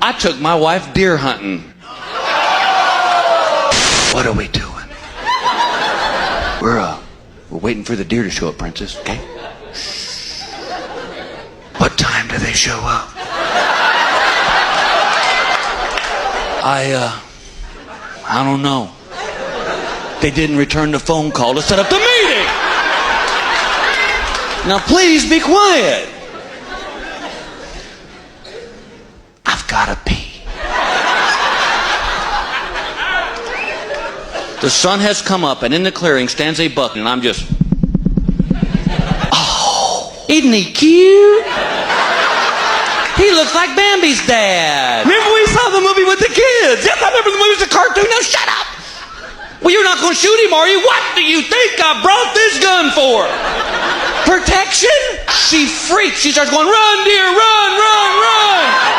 I took my wife deer hunting. What are we doing? We're waiting for the deer to show up, Princess, okay? What time do they show up? I don't know. They didn't return the phone call to set up the meeting. Now please be quiet. I've gotta pee. The sun has come up, and in the clearing stands a buck, and I'm just... Oh, isn't he cute? He looks like Bambi's dad. Remember we saw the movie with the kids? Yes, I remember the movie was a cartoon. Now shut up. Well, you're not going to shoot him, are you? What do you think I brought this gun for? Protection? She freaks. She starts going, run, dear, run, run, run.